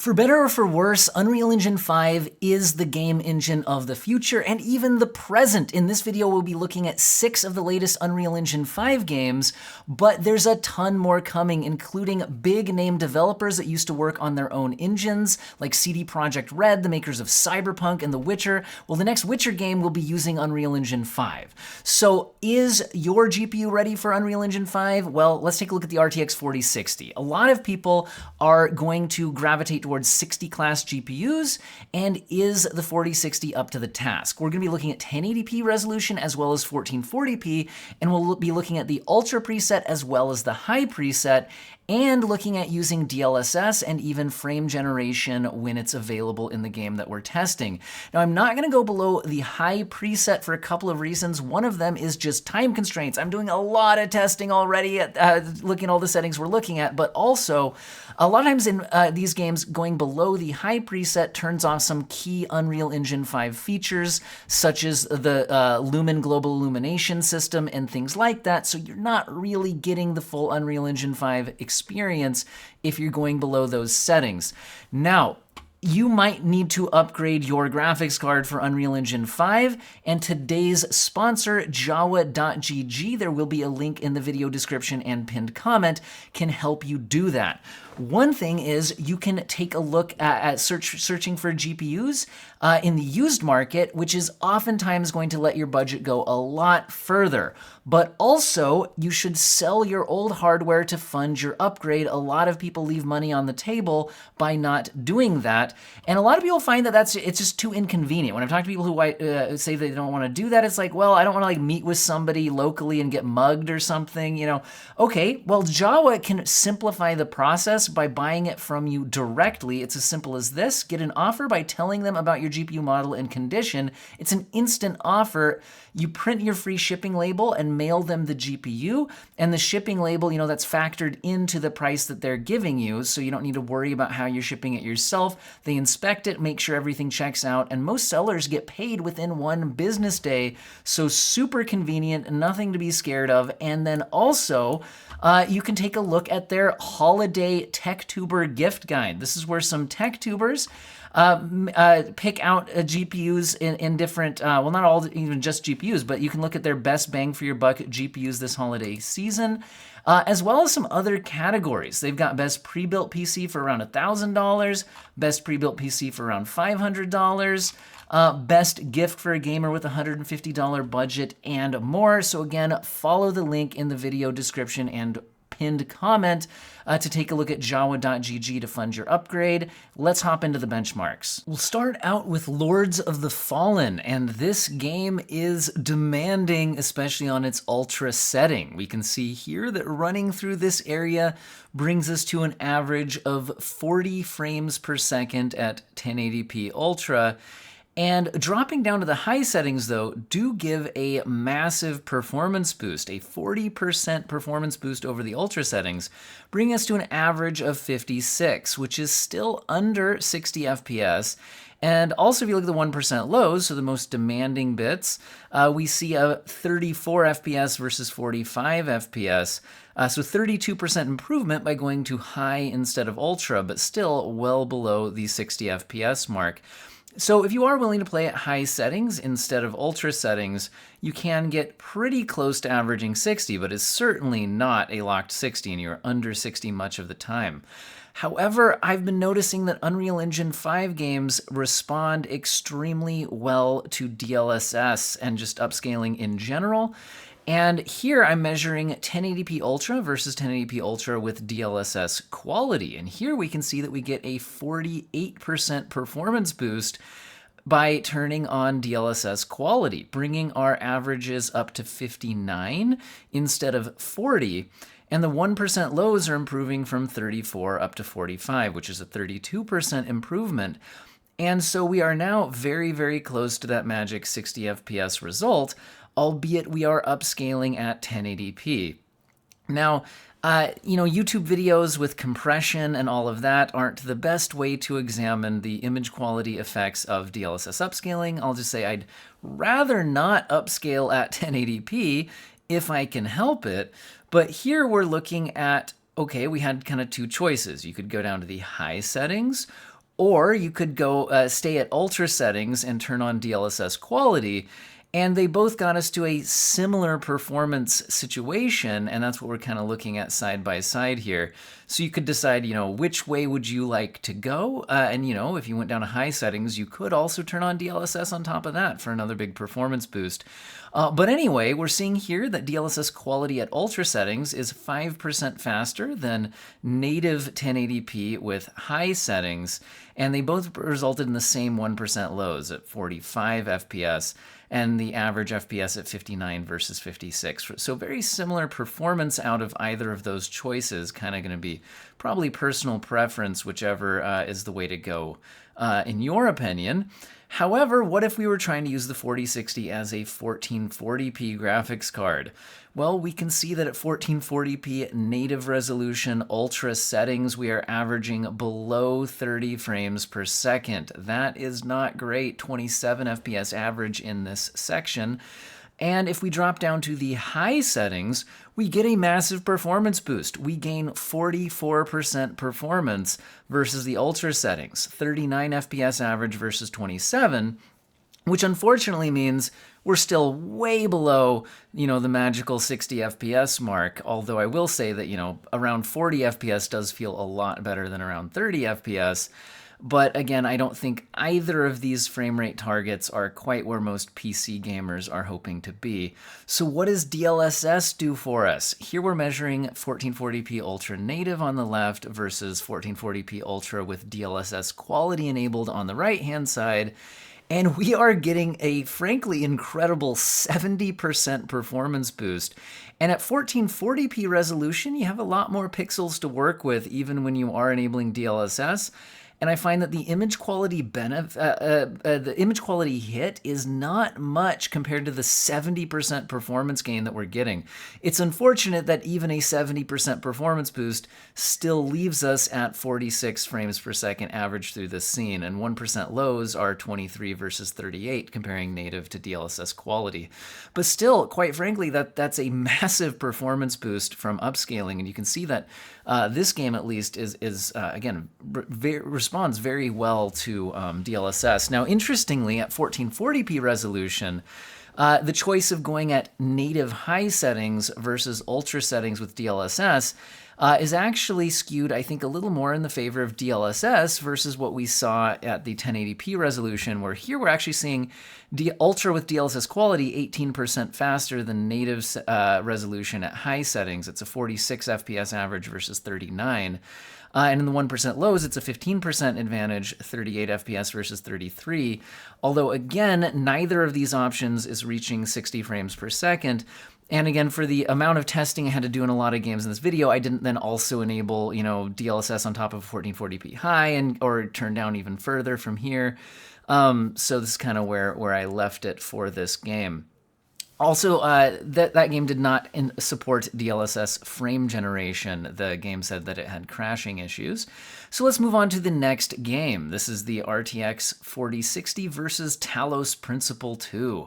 For better or for worse, Unreal Engine 5 is the game engine of the future and even the present. In this video, we'll be looking at 6 of the latest Unreal Engine 5 games, but there's a ton more coming, including big name developers that used to work on their own engines, like CD Projekt Red, the makers of Cyberpunk and The Witcher. Well, the next Witcher game will be using Unreal Engine 5. So is your GPU ready for Unreal Engine 5? Well, let's take a look at the RTX 4060. A lot of people are going to gravitate towards 60 class GPUs, and is the 4060 up to the task? We're going to be looking at 1080p resolution as well as 1440p, and we'll be looking at the Ultra preset as well as the High preset, and looking at using DLSS and even frame generation when it's available in the game that we're testing. Now, I'm not going to go below the High preset for a couple of reasons. One of them is just time constraints. I'm doing a lot of testing already at looking at all the settings we're looking at, but also a lot of times in these games, going below the High preset turns off some key Unreal Engine 5 features, such as the Lumen Global Illumination system and things like that, so you're not really getting the full Unreal Engine 5 experience if you're going below those settings. Now, you might need to upgrade your graphics card for Unreal Engine 5, and today's sponsor, Jawa.gg, there will be a link in the video description and pinned comment, can help you do that. One thing is you can take a look at searching for GPUs in the used market, which is oftentimes going to let your budget go a lot further. But also, you should sell your old hardware to fund your upgrade. A lot of people leave money on the table by not doing that. And a lot of people find that it's just too inconvenient. When I've talked to people who say they don't want to do that, it's like, well, I don't want to meet with somebody locally and get mugged or something, you know. Okay, well, Jawa can simplify the process by buying it from you directly. It's as simple as this. Get an offer by telling them about your GPU model and condition. It's an instant offer. You print your free shipping label and mail them the GPU, and the shipping label, that's factored into the price that they're giving you, so you don't need to worry about how you're shipping it yourself. They inspect it, make sure everything checks out, and most sellers get paid within 1 business day, so super convenient, nothing to be scared of. And then also, you can take a look at their holiday TechTuber gift guide. This is where some tech tubers pick out GPUs in different, well, not all even just GPUs, but you can look at their best bang for your buck GPUs this holiday season, as well as some other categories. They've got best pre-built PC for around $1,000, best pre-built PC for around $500, best gift for a gamer with a $150 budget, and more. So again, follow the link in the video description and pinned comment to take a look at Jawa.gg to fund your upgrade. Let's hop into the benchmarks. We'll start out with Lords of the Fallen, and this game is demanding, especially on its ultra setting. We can see here that running through this area brings us to an average of 40 frames per second at 1080p ultra. And dropping down to the high settings, though, do give a massive performance boost, a 40% performance boost over the ultra settings, bringing us to an average of 56, which is still under 60 FPS. And also, if you look at the 1% lows, so the most demanding bits, we see a 34 FPS versus 45 FPS. So 32% improvement by going to high instead of ultra, but still well below the 60 FPS mark. So if you are willing to play at high settings instead of ultra settings, you can get pretty close to averaging 60, but it's certainly not a locked 60, and you're under 60 much of the time. However, I've been noticing that Unreal Engine 5 games respond extremely well to DLSS and just upscaling in general. And here I'm measuring 1080p Ultra versus 1080p Ultra with DLSS quality. And here we can see that we get a 48% performance boost by turning on DLSS quality, bringing our averages up to 59 instead of 40. And the 1% lows are improving from 34 up to 45, which is a 32% improvement. And so we are now very, very close to that magic 60 FPS result, albeit we are upscaling at 1080p. Now, YouTube videos with compression and all of that aren't the best way to examine the image quality effects of DLSS upscaling. I'll just say I'd rather not upscale at 1080p if I can help it. But here we're looking at, okay, we had kind of two choices. You could go down to the high settings, Or you could go stay at ultra settings and turn on DLSS quality. And they both got us to a similar performance situation, and that's what we're kind of looking at side by side here. So you could decide, which way would you like to go? And, if you went down to high settings, you could also turn on DLSS on top of that for another big performance boost. But anyway, we're seeing here that DLSS quality at ultra settings is 5% faster than native 1080p with high settings, and they both resulted in the same 1% lows at 45 FPS and the average FPS at 59 versus 56. So very similar performance out of either of those choices, kind of going to be probably personal preference, whichever is the way to go in your opinion. However, what if we were trying to use the 4060 as a 1440p graphics card? Well, we can see that at 1440p native resolution ultra settings, we are averaging below 30 frames per second. That is not great, 27 FPS average in this section. And if we drop down to the high settings, we get a massive performance boost. We gain 44% performance versus the ultra settings, 39 FPS average versus 27, which unfortunately means we're still way below, the magical 60 FPS mark. Although I will say that, around 40 FPS does feel a lot better than around 30 FPS. But again, I don't think either of these frame rate targets are quite where most PC gamers are hoping to be. So what does DLSS do for us? Here we're measuring 1440p Ultra native on the left versus 1440p Ultra with DLSS quality enabled on the right-hand side. And we are getting a frankly incredible 70% performance boost. And at 1440p resolution, you have a lot more pixels to work with even when you are enabling DLSS. And I find that the image quality hit is not much compared to the 70% performance gain that we're getting. It's unfortunate that even a 70% performance boost still leaves us at 46 frames per second average through this scene, and 1% lows are 23 versus 38 comparing native to DLSS quality. But still, quite frankly, that's a massive performance boost from upscaling, and you can see that this game at least is again responds very well to DLSS. Now, interestingly, at 1440p resolution, the choice of going at native high settings versus ultra settings with DLSS is actually skewed, I think, a little more in the favor of DLSS versus what we saw at the 1080p resolution, where here we're actually seeing ultra with DLSS quality 18% faster than native resolution at high settings. It's a 46 FPS average versus 39. And in the 1% lows, it's a 15% advantage, 38 FPS versus 33. Although, again, neither of these options is reaching 60 frames per second. And again, for the amount of testing I had to do in a lot of games in this video, I didn't then also enable, DLSS on top of 1440p high or turn down even further from here. So this is kind of where I left it for this game. Also, that game did not support DLSS frame generation. The game said that it had crashing issues. So let's move on to the next game. This is the RTX 4060 versus Talos Principle 2.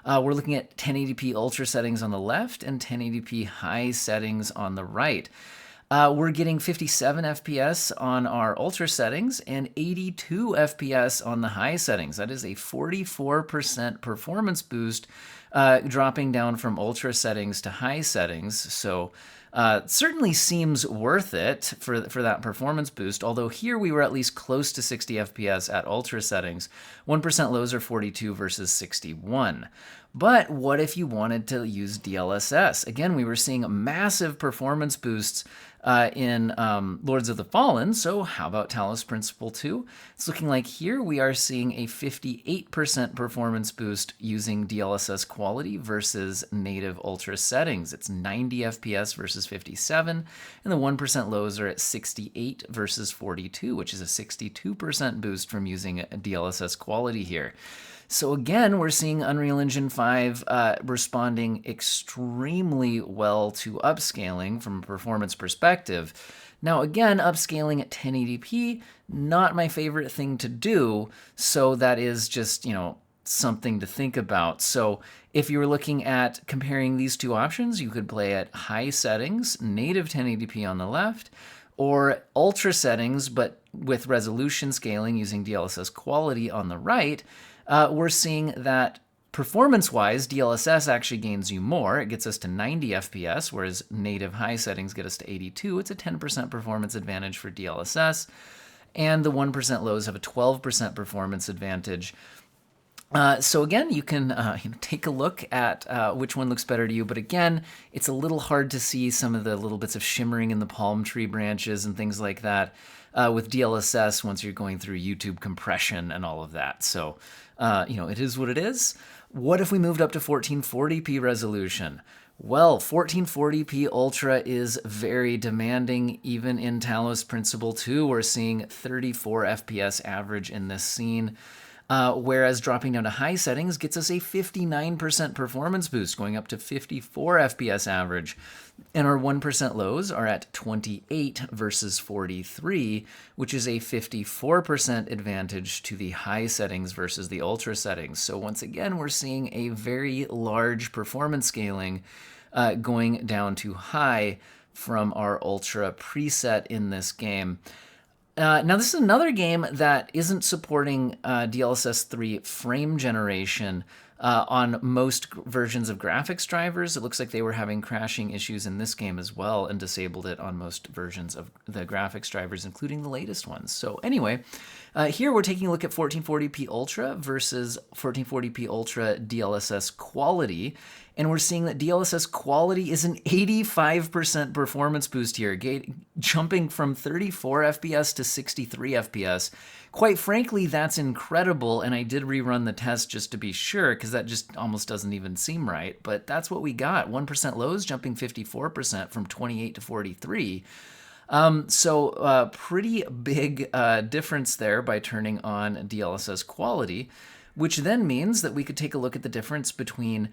We're looking at 1080p ultra settings on the left and 1080p high settings on the right. We're getting 57 FPS on our ultra settings and 82 FPS on the high settings. That is a 44% performance boost, dropping down from ultra settings to high settings. So certainly seems worth it for that performance boost, although here we were at least close to 60 FPS at ultra settings. 1% lows are 42 versus 61. But what if you wanted to use DLSS? Again, we were seeing massive performance boosts in Lords of the Fallen, so how about Talos Principle 2? It's looking like here we are seeing a 58% performance boost using DLSS quality versus native ultra settings. It's 90 FPS versus 57, and the 1% lows are at 68 versus 42, which is a 62% boost from using DLSS quality here. So again, we're seeing Unreal Engine 5 responding extremely well to upscaling from a performance perspective. Now again, upscaling at 1080p, not my favorite thing to do, so that is just, something to think about. So if you were looking at comparing these two options, you could play at high settings, native 1080p on the left, or ultra settings, but with resolution scaling using DLSS quality on the right, we're seeing that performance-wise, DLSS actually gains you more. It gets us to 90 FPS, whereas native high settings get us to 82. It's a 10% performance advantage for DLSS, and the 1% lows have a 12% performance advantage. So again, you can take a look at which one looks better to you. But again, it's a little hard to see some of the little bits of shimmering in the palm tree branches and things like that with DLSS once you're going through YouTube compression and all of that. So, it is what it is. What if we moved up to 1440p resolution? Well, 1440p Ultra is very demanding, even in Talos Principle 2. We're seeing 34 FPS average in this scene. Whereas dropping down to high settings gets us a 59% performance boost, going up to 54 FPS average. And our 1% lows are at 28 versus 43, which is a 54% advantage to the high settings versus the ultra settings. So once again, we're seeing a very large performance scaling going down to high from our ultra preset in this game. Now, this is another game that isn't supporting DLSS 3 frame generation on most versions of graphics drivers. It looks like they were having crashing issues in this game as well and disabled it on most versions of the graphics drivers, including the latest ones. So anyway, here we're taking a look at 1440p Ultra versus 1440p Ultra DLSS quality. And we're seeing that DLSS quality is an 85% performance boost here, jumping from 34 FPS to 63 FPS. Quite frankly, that's incredible, and I did rerun the test just to be sure, because that just almost doesn't even seem right, but that's what we got. 1% lows jumping 54% from 28 to 43. So pretty big difference there by turning on DLSS quality, which then means that we could take a look at the difference between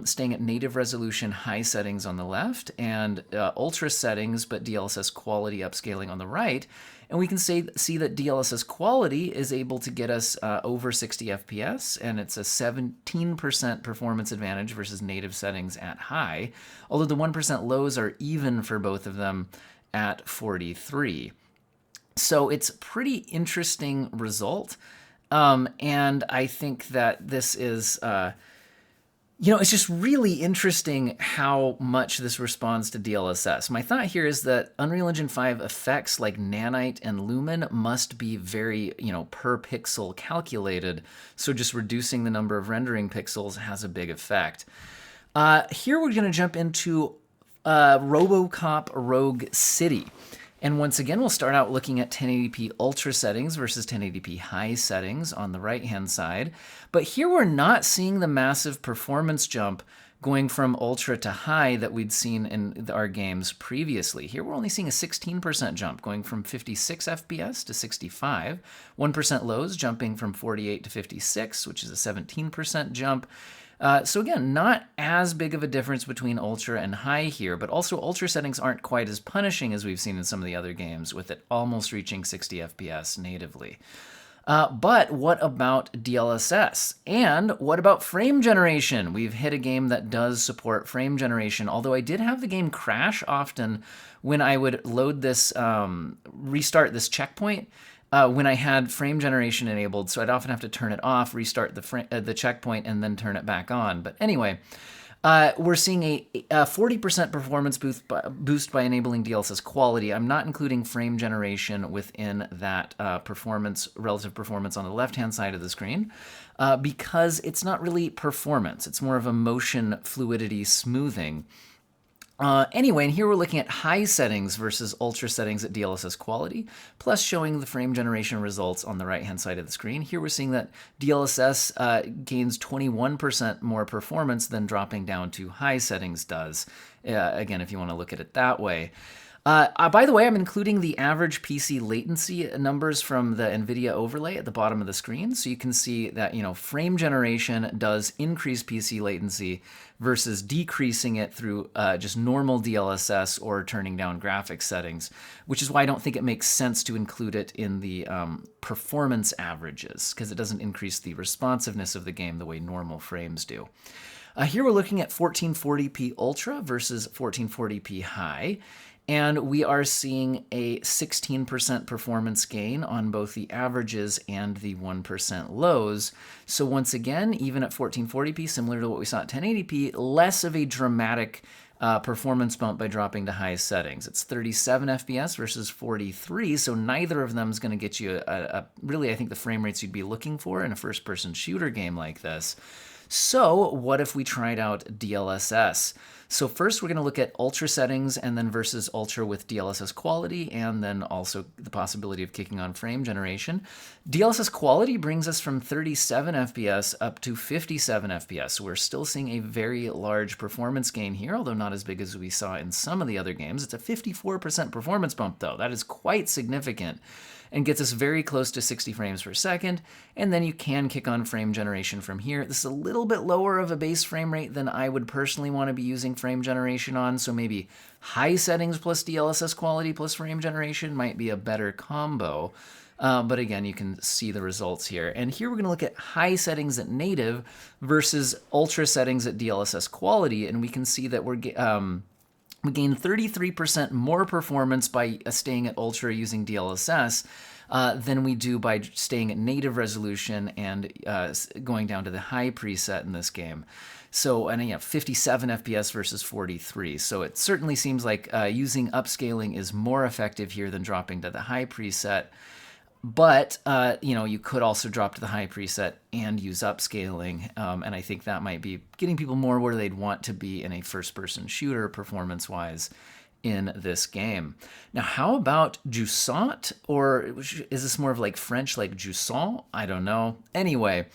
staying at native resolution high settings on the left and ultra settings but DLSS quality upscaling on the right. And we can see that DLSS quality is able to get us over 60 FPS, and it's a 17% performance advantage versus native settings at high, although the 1% lows are even for both of them at 43. So it's a pretty interesting result. And I think that this is, it's just really interesting how much this responds to DLSS. My thought here is that Unreal Engine 5 effects like Nanite and Lumen must be very, per pixel calculated. So just reducing the number of rendering pixels has a big effect. Here we're going to jump into RoboCop Rogue City. And once again, we'll start out looking at 1080p ultra settings versus 1080p high settings on the right-hand side. But here we're not seeing the massive performance jump going from ultra to high that we'd seen in our games previously. Here we're only seeing a 16% jump, going from 56 FPS to 65. 1% lows jumping from 48 to 56, which is a 17% jump. So again, not as big of a difference between ultra and high here, but also ultra settings aren't quite as punishing as we've seen in some of the other games, with it almost reaching 60 FPS natively. But what about DLSS? And what about frame generation? We've hit a game that does support frame generation, although I did have the game crash often when I would load this, restart this checkpoint. When I had frame generation enabled, so I'd often have to turn it off, restart the checkpoint, and then turn it back on. But anyway, we're seeing a 40% performance boost by enabling DLSS quality. I'm not including frame generation within that relative performance on the left-hand side of the screen, because it's not really performance. It's more of a motion fluidity smoothing. Anyway, and here we're looking at high settings versus ultra settings at DLSS quality, plus showing the frame generation results on the right-hand side of the screen. Here we're seeing that DLSS gains 21% more performance than dropping down to high settings does, again, if you want to look at it that way. By the way, I'm including the average PC latency numbers from the NVIDIA overlay at the bottom of the screen, so you can see that, frame generation does increase PC latency versus decreasing it through just normal DLSS or turning down graphics settings, which is why I don't think it makes sense to include it in the performance averages, because it doesn't increase the responsiveness of the game the way normal frames do. Here we're looking at 1440p Ultra versus 1440p High. And we are seeing a 16% performance gain on both the averages and the 1% lows. So once again, even at 1440p, similar to what we saw at 1080p, less of a dramatic performance bump by dropping to high settings. It's 37 FPS versus 43, so neither of them is going to get you really, I think, the frame rates you'd be looking for in a first-person shooter game like this. So what if we tried out DLSS? So first we're going to look at ultra settings and then versus ultra with DLSS quality, and then also the possibility of kicking on frame generation. DLSS quality brings us from 37 FPS up to 57 FPS. So we're still seeing a very large performance gain here, although not as big as we saw in some of the other games. It's a 54% performance bump though. That is quite significant and gets us very close to 60 frames per second, and then you can kick on frame generation from here. This is a little bit lower of a base frame rate than I would personally want to be using frame generation on, so maybe high settings plus DLSS quality plus frame generation might be a better combo. But again, you can see the results here. And here we're going to look at high settings at native versus ultra settings at DLSS quality, and we can see that we gain 33% more performance by staying at ultra using DLSS than we do by staying at native resolution and going down to the high preset in this game. So, and yeah, 57 FPS versus 43. So it certainly seems like using upscaling is more effective here than dropping to the high preset. But, you could also drop to the high preset and use upscaling, and I think that might be getting people more where they'd want to be in a first-person shooter performance-wise in this game. Now, how about Jusant, or is this more of like French, like Jusant? I don't know. Anyway,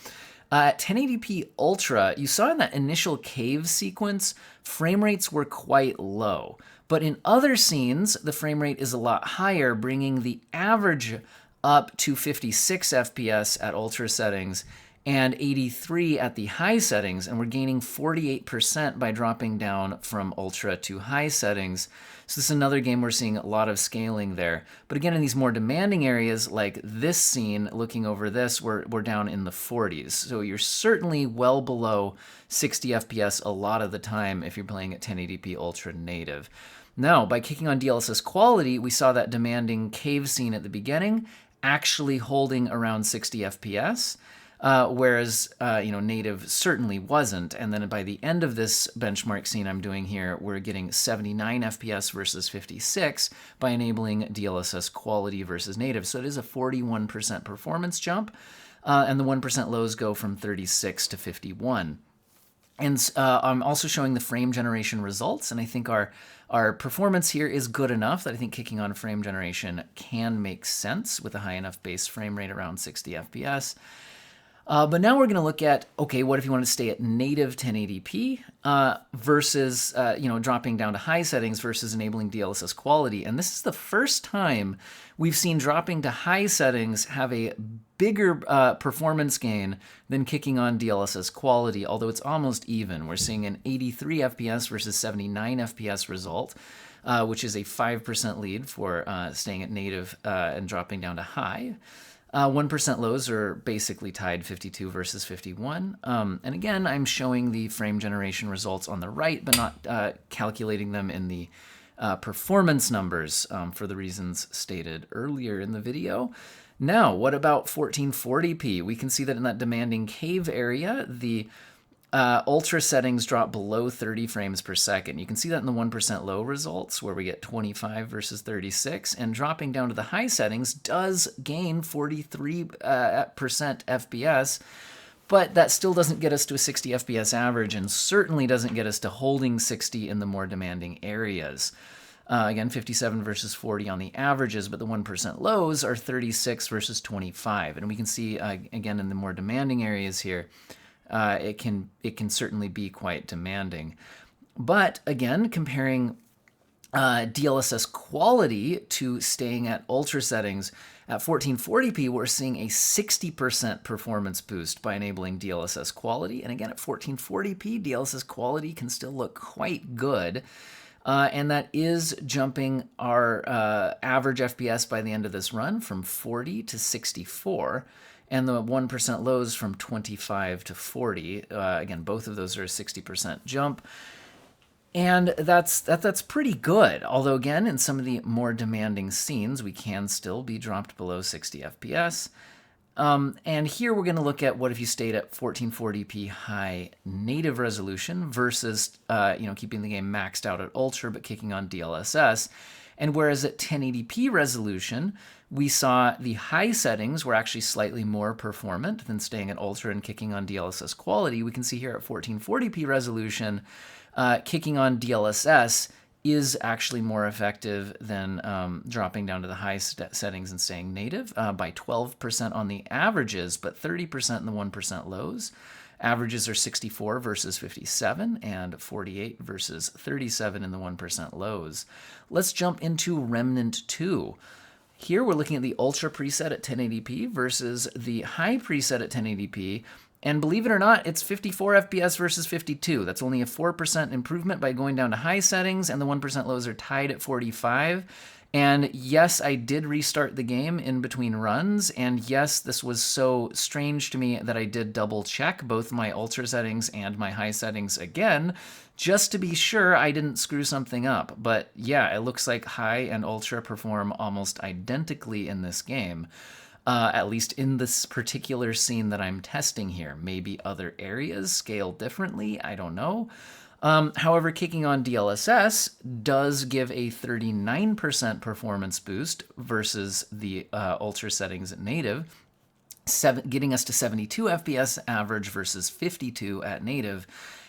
1080p Ultra, you saw in that initial cave sequence, frame rates were quite low. But in other scenes, the frame rate is a lot higher, bringing the average up to 56 FPS at ultra settings and 83 at the high settings, and we're gaining 48% by dropping down from ultra to high settings. So this is another game we're seeing a lot of scaling there. But again, in these more demanding areas like this scene, looking over this, we're down in the 40s. So you're certainly well below 60 FPS a lot of the time if you're playing at 1080p Ultra Native. Now, by kicking on DLSS quality, we saw that demanding cave scene at the beginning actually holding around 60 FPS, whereas native certainly wasn't. And then by the end of this benchmark scene I'm doing here, we're getting 79 FPS versus 56 by enabling DLSS quality versus native. So it is a 41% performance jump, and the 1% lows go from 36 to 51. And I'm also showing the frame generation results, and I think our performance here is good enough that I think kicking on frame generation can make sense with a high enough base frame rate around 60 FPS. But now we're going to look at, okay, what if you want to stay at native 1080p versus, dropping down to high settings versus enabling DLSS quality. And this is the first time we've seen dropping to high settings have a bigger performance gain than kicking on DLSS quality, although it's almost even. We're seeing an 83 FPS versus 79 FPS result, which is a 5% lead for staying at native and dropping down to high. 1% lows are basically tied, 52 versus 51. And again, I'm showing the frame generation results on the right, but not calculating them in the performance numbers for the reasons stated earlier in the video. Now, what about 1440p? We can see that in that demanding cave area, the ultra settings drop below 30 frames per second. You can see that in the 1% low results where we get 25 versus 36, and dropping down to the high settings does gain 43% FPS, but that still doesn't get us to a 60 FPS average and certainly doesn't get us to holding 60 in the more demanding areas. Again, 57 versus 40 on the averages, but the 1% lows are 36 versus 25. And we can see, again, in the more demanding areas here, it can certainly be quite demanding. But again, comparing DLSS quality to staying at ultra settings, at 1440p, we're seeing a 60% performance boost by enabling DLSS quality. And again, at 1440p, DLSS quality can still look quite good. And that is jumping our average FPS by the end of this run from 40 to 64. And the 1% lows from 25 to 40. Again, both of those are a 60% jump. And that's pretty good. Although again, in some of the more demanding scenes, we can still be dropped below 60 FPS. And here we're going to look at what if you stayed at 1440p high native resolution versus keeping the game maxed out at ultra but kicking on DLSS. And whereas at 1080p resolution, we saw the high settings were actually slightly more performant than staying at ultra and kicking on DLSS quality. We can see here at 1440p resolution, kicking on DLSS is actually more effective than dropping down to the high settings and staying native by 12% on the averages, but 30% in the 1% lows. Averages are 64 versus 57 and 48 versus 37 in the 1% lows. Let's jump into Remnant 2. Here we're looking at the Ultra preset at 1080p versus the High preset at 1080p. And believe it or not, it's 54 FPS versus 52. That's only a 4% improvement by going down to high settings, and the 1% lows are tied at 45. And yes, I did restart the game in between runs, and yes, this was so strange to me that I did double check both my ultra settings and my high settings again, just to be sure I didn't screw something up. But yeah, it looks like high and ultra perform almost identically in this game. At least in this particular scene that I'm testing here. Maybe other areas scale differently, I don't know. However, kicking on DLSS does give a 39% performance boost versus the ultra settings at native, getting us to 72 FPS average versus 52 at native.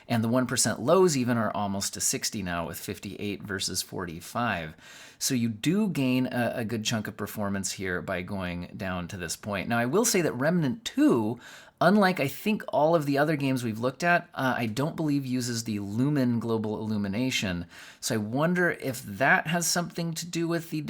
And the 1% lows even are almost to 60 now with 58 versus 45. So you do gain a good chunk of performance here by going down to this point. Now, I will say that Remnant 2, unlike I think all of the other games we've looked at, I don't believe uses the Lumen global illumination. So I wonder if that has something to do with the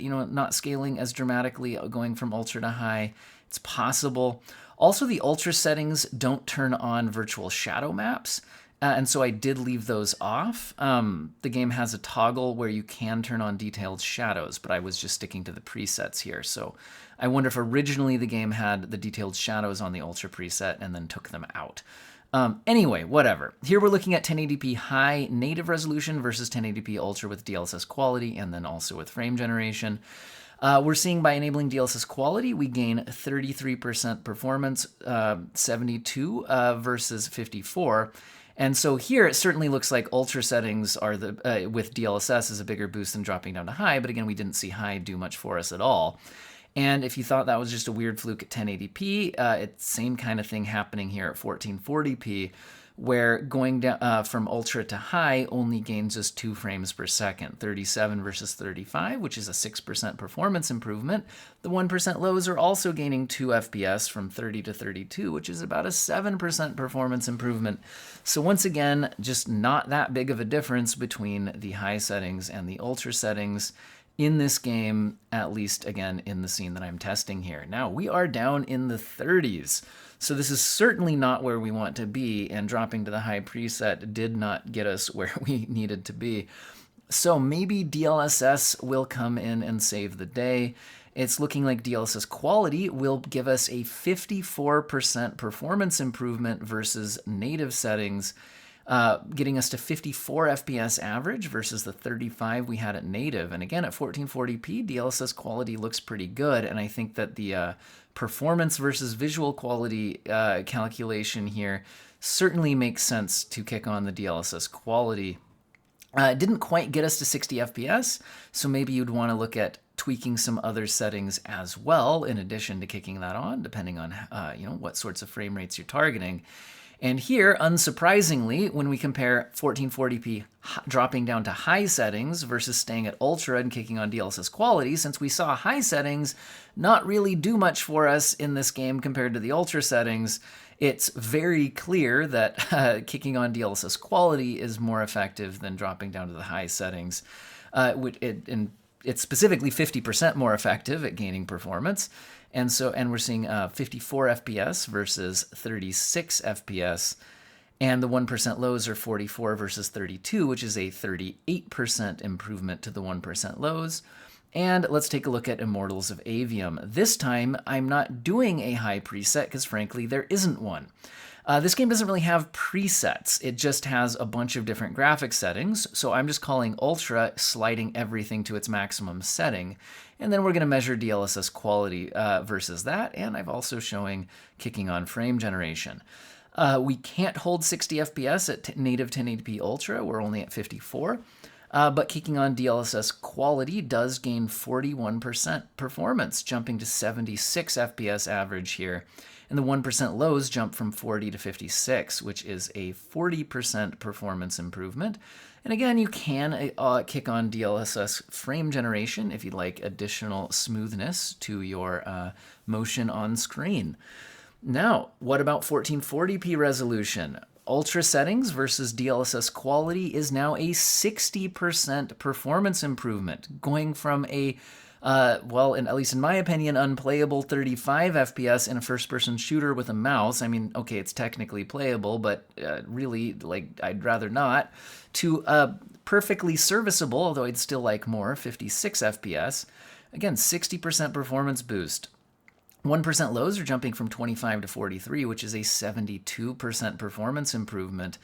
not scaling as dramatically going from ultra to high. It's possible. Also, the ultra settings don't turn on virtual shadow maps. And so I did leave those off. The game has a toggle where you can turn on detailed shadows, but I was just sticking to the presets here. So I wonder if originally the game had the detailed shadows on the Ultra preset and then took them out. Anyway, whatever. Here we're looking at 1080p high native resolution versus 1080p Ultra with DLSS quality and then also with frame generation. We're seeing by enabling DLSS quality, we gain 33% performance, 72 versus 54. And so here it certainly looks like ultra settings are with DLSS is a bigger boost than dropping down to high, but again, we didn't see high do much for us at all. And if you thought that was just a weird fluke at 1080p, it's same kind of thing happening here at 1440p, where going down from ultra to high only gains us 2 frames per second, 37 versus 35, which is a 6% performance improvement. The 1% lows are also gaining 2 FPS from 30 to 32, which is about a 7% performance improvement. So once again, just not that big of a difference between the high settings and the ultra settings in this game, at least again in the scene that I'm testing here. Now we are down in the 30s. So this is certainly not where we want to be, and dropping to the high preset did not get us where we needed to be. So maybe DLSS will come in and save the day. It's looking like DLSS quality will give us a 54% performance improvement versus native settings, getting us to 54 FPS average versus the 35 we had at native. And again, at 1440p, DLSS quality looks pretty good, and I think that the performance versus visual quality calculation here certainly makes sense to kick on the DLSS quality. It didn't quite get us to 60 FPS, so maybe you'd want to look at tweaking some other settings as well, in addition to kicking that on, depending on what sorts of frame rates you're targeting. And here, unsurprisingly, when we compare 1440p dropping down to high settings versus staying at ultra and kicking on DLSS quality, since we saw high settings not really do much for us in this game compared to the ultra settings, it's very clear that kicking on DLSS quality is more effective than dropping down to the high settings. It's specifically 50% more effective at gaining performance. And we're seeing 54 FPS versus 36 FPS. And the 1% lows are 44 versus 32, which is a 38% improvement to the 1% lows. And let's take a look at Immortals of Aveum. This time, I'm not doing a high preset because, frankly, there isn't one. This game doesn't really have presets. It just has a bunch of different graphics settings. So I'm just calling Ultra, sliding everything to its maximum setting. And then we're going to measure DLSS quality versus that. And I'm also showing kicking on frame generation. We can't hold 60 FPS at native 1080p Ultra. We're only at 54. But kicking on DLSS quality does gain 41% performance, jumping to 76 FPS average here. And the 1% lows jump from 40 to 56, which is a 40% performance improvement. And again, you can kick on DLSS frame generation if you'd like additional smoothness to your motion on screen. Now, what about 1440p resolution? Ultra settings versus DLSS quality is now a 60% performance improvement, going from a well, at least in my opinion, unplayable 35 FPS in a first-person shooter with a mouse. I mean, okay, it's technically playable, but really, like, I'd rather not. To perfectly serviceable, although I'd still like more, 56 FPS. Again, 60% performance boost. 1% lows are jumping from 25 to 43, which is a 72% performance improvement.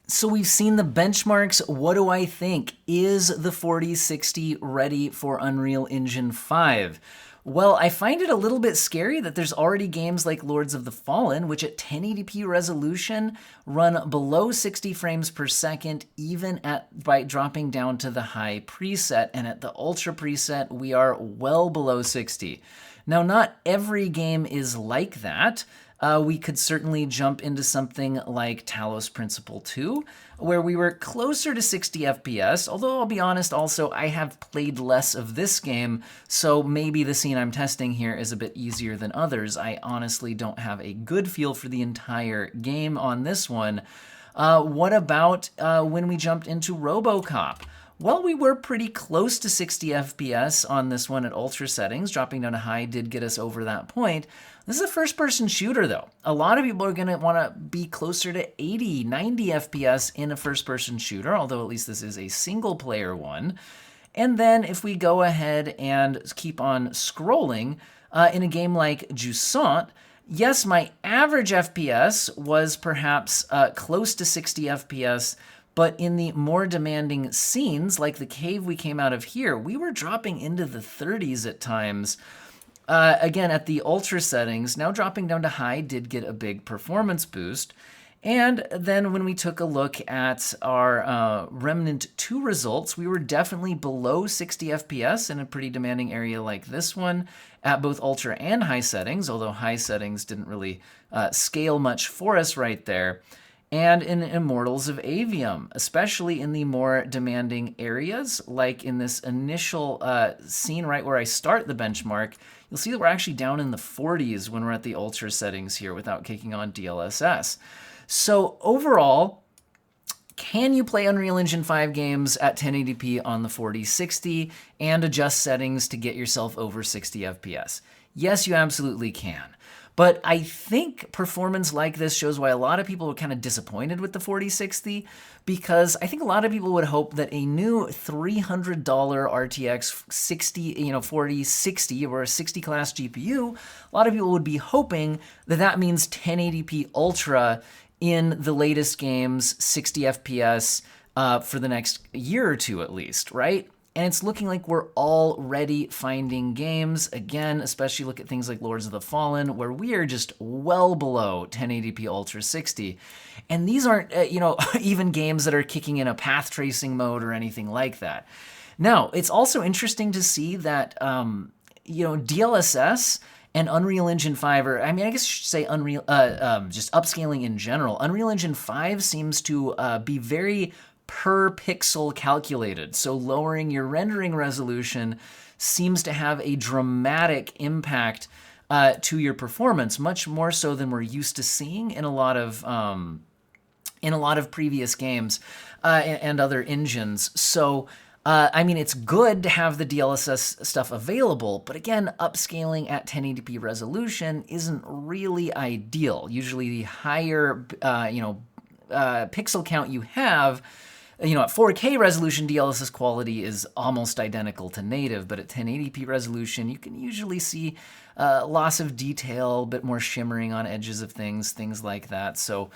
So we've seen the benchmarks. What do I think? Is the 4060 ready for Unreal Engine 5? Well, I find it a little bit scary that there's already games like Lords of the Fallen, which at 1080p resolution run below 60 frames per second, even by dropping down to the high preset. And at the ultra preset, we are well below 60. Now, not every game is like that. We could certainly jump into something like Talos Principle 2, where we were closer to 60 FPS, although I'll be honest also, I have played less of this game, so maybe the scene I'm testing here is a bit easier than others. I honestly don't have a good feel for the entire game on this one. What about when we jumped into RoboCop? Well, we were pretty close to 60 FPS on this one at ultra settings. Dropping down to high did get us over that point. This is a first-person shooter, though. A lot of people are going to want to be closer to 80, 90 FPS in a first-person shooter, although at least this is a single-player one. And then if we go ahead and keep on scrolling, in a game like Jusant, yes, my average FPS was perhaps close to 60 FPS, but in the more demanding scenes, like the cave we came out of here, we were dropping into the 30s at times. Again, at the ultra settings, now dropping down to high did get a big performance boost. And then when we took a look at our Remnant 2 results, we were definitely below 60 FPS in a pretty demanding area like this one at both ultra and high settings, although high settings didn't really scale much for us right there. And in Immortals of Aveum, especially in the more demanding areas, like in this initial scene right where I start the benchmark, you'll see that we're actually down in the 40s when we're at the ultra settings here without kicking on DLSS. So overall, can you play Unreal Engine 5 games at 1080p on the 4060 and adjust settings to get yourself over 60 FPS? Yes, you absolutely can. But I think performance like this shows why a lot of people are kind of disappointed with the 4060, because I think a lot of people would hope that a new $300 RTX 4060 or a 60 class GPU, a lot of people would be hoping that that means 1080p Ultra in the latest games, 60 FPS for the next year or two at least, right? And it's looking like we're already finding games, again, especially look at things like Lords of the Fallen, where we are just well below 1080p Ultra 60. And these aren't, even games that are kicking in a path tracing mode or anything like that. Now, it's also interesting to see that, DLSS and Unreal Engine 5, or I guess I should say Unreal, just upscaling in general. Unreal Engine 5 seems to be very per pixel calculated. So lowering your rendering resolution seems to have a dramatic impact to your performance, much more so than we're used to seeing in a lot of previous games and other engines. So it's good to have the DLSS stuff available, but again, upscaling at 1080p resolution isn't really ideal. Usually the higher pixel count you have, you know, at 4K resolution, DLSS quality is almost identical to native, but at 1080p resolution, you can usually see loss of detail, a bit more shimmering on edges of things like that. So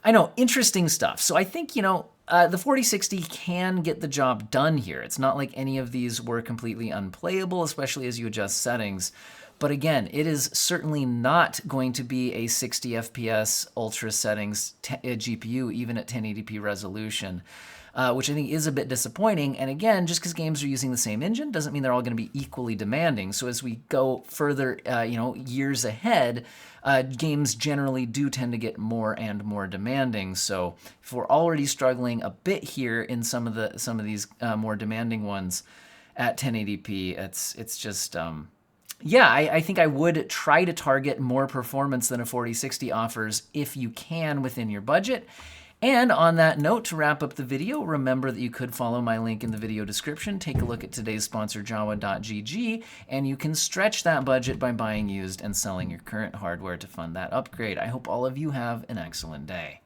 I know, interesting stuff. So I think, you know, the 4060 can get the job done here. It's not like any of these were completely unplayable, especially as you adjust settings. But again, it is certainly not going to be a 60 FPS ultra settings GPU, even at 1080p resolution, which I think is a bit disappointing. And again, just because games are using the same engine doesn't mean they're all going to be equally demanding. So as we go further, you know, years ahead, games generally do tend to get more and more demanding. So if we're already struggling a bit here in some of these more demanding ones at 1080p, it's just yeah, I think I would try to target more performance than a 4060 offers if you can within your budget. And on that note, to wrap up the video, remember that you could follow my link in the video description, take a look at today's sponsor, Jawa.gg, and you can stretch that budget by buying used and selling your current hardware to fund that upgrade. I hope all of you have an excellent day.